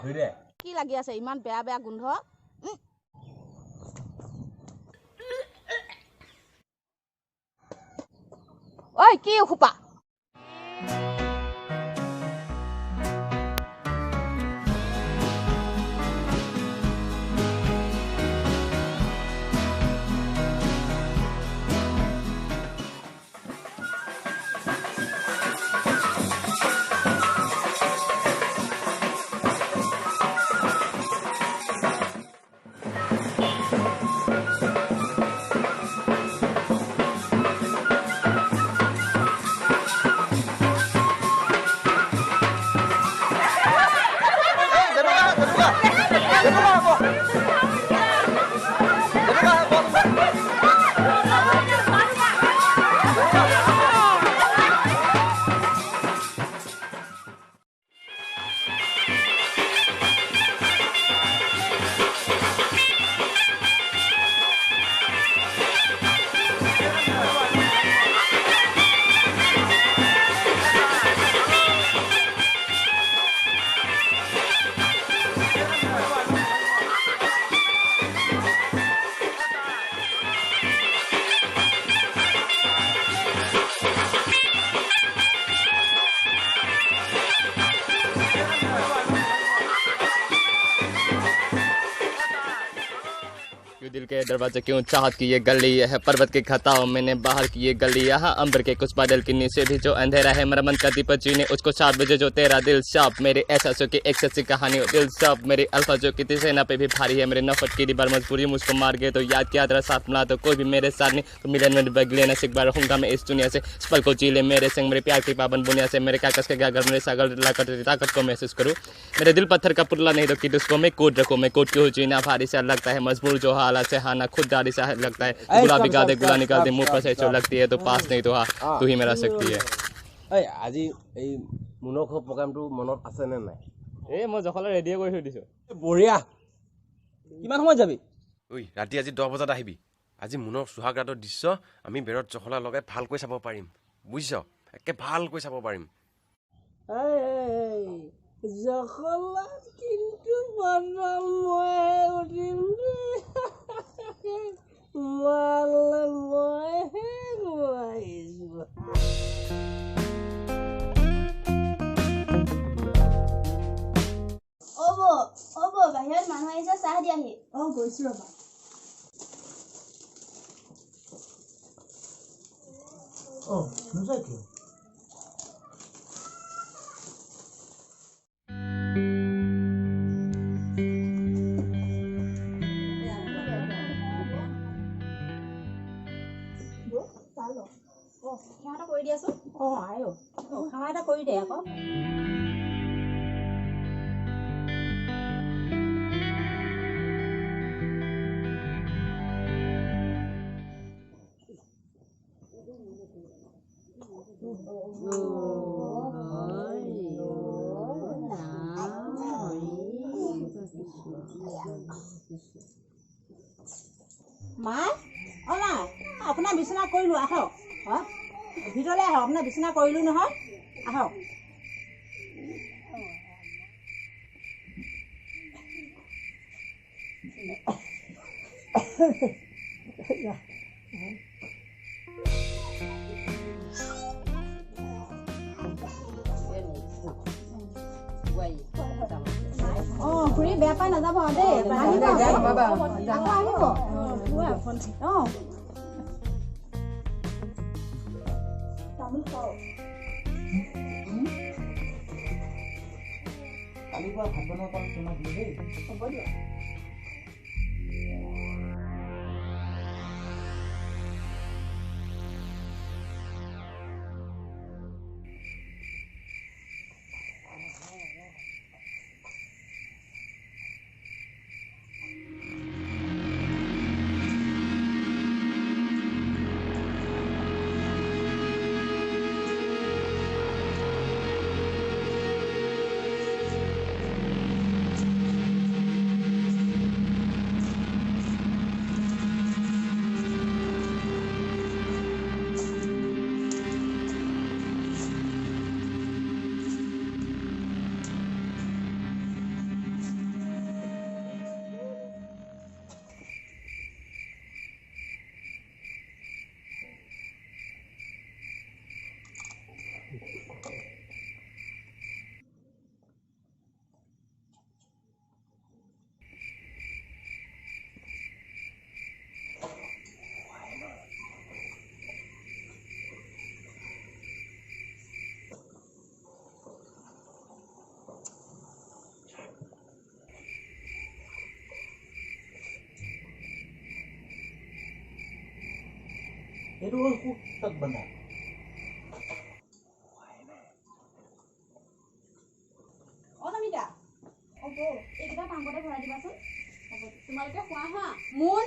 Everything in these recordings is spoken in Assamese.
ধুই দে কি লাগি আছে ইমান বেয়া বেয়া গোন্ধ ঐ কি খুপা दिल के दरवाजे क्यों चाहत की ये गली है पर्वत के खताओं मैंने बाहर की ये गली यहाँ अंबर के कुछ बादल के नीचे भी जो अंधेरा है मरमत का दीपक जीने उसको 7 बजे जो तेरा दिल साफ मेरे एहसासों की एक सच्ची कहानी दिल साफ मेरे अल्फाजों की सेना पे भी भारी है मेरे नफरत की दीवार मजबूरी मुझको मार गए तो याद किया तेरा साथ मिला तो कोई भी मेरे साथ नहीं तो मिलन में बगले न सिक बार रहूंगा मैं इस दुनिया से इस पल को जी ले मेरे संग मेरे प्यार की पाबंद बुनिया से मेरे कागज के गागर मेरे सागर लाकर ताकत को महसूस करूँ मेरे दिल पत्थर का पुतला नहीं तो कि उसको मैं कोट रखूँ मैं कोट क्यों जीना भारी सा लगता है मजबूर जो हालात से हाना खुद दारी सा लगता है गुलाबी गादे गुला निकाल दे मुंह पर से जो लगती है तो पास नहीं तो हाँ तू ही मेरा सकती है আজি এই মুনক প্ৰগ্ৰামটো মনত আছে নে নাই এই মই জখলা ৰেডি কৰি থৈ দিছো বঢ়িয়া কিমান সময় যাবি ঐ ৰাতি আজি 10 বজাত আহিবি আজি মুনক সুহাগ ৰাতৰ দৃশ্য আমি বেৰত জখলা লগাই ভালকৈ চাব পাৰিম বুজিছ একে ভালকৈ চাব পাৰিম জখলা কিন্তু বনাম মই উঠিম মালে মই গুৱাইছো অবো বাহিৰত মানুহ আহিছে চাহ দিয়াহি গৈছো ৰবা নোযায় কিয় খানা কৰি দিয়াচোন আয়ো খানা এটা কৰি দে আকৌ মা অ মা আপোনাৰ বিছনা কৰিলো আহক ভিতৰলৈ আহক আপোনাৰ বিছনা কৰিলো নহয় আহক খুৰী বেয়া পাই নাযাব দেই আহিব কালিৰ পৰা ভাত বনোৱা কাম তোমাক দিলো দেই। হ'ব দিয়ক। এইটো হ'ল কুটক বন্ধা। অনামিতা হ'ব এইকেইটা টাংকতে ভৰাই দিবাচোন। হ'ব তোমালোকে খোৱা হা। মোন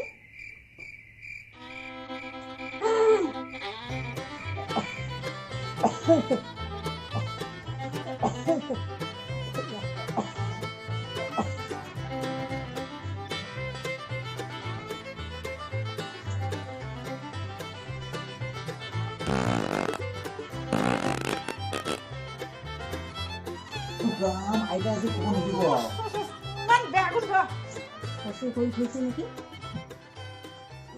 ৰাম আইতা আজি ক'ব নিদিব আৰু। ইমান বেয়া গোন্ধ কচু কৰি থৈছে নেকি?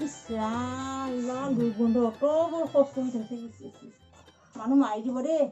ইছ ৰাম ইমান দুৰ্গন্ধ অতবোৰ শৌচ কৰি থৈছে। মানুহ মাৰি দিব দেই।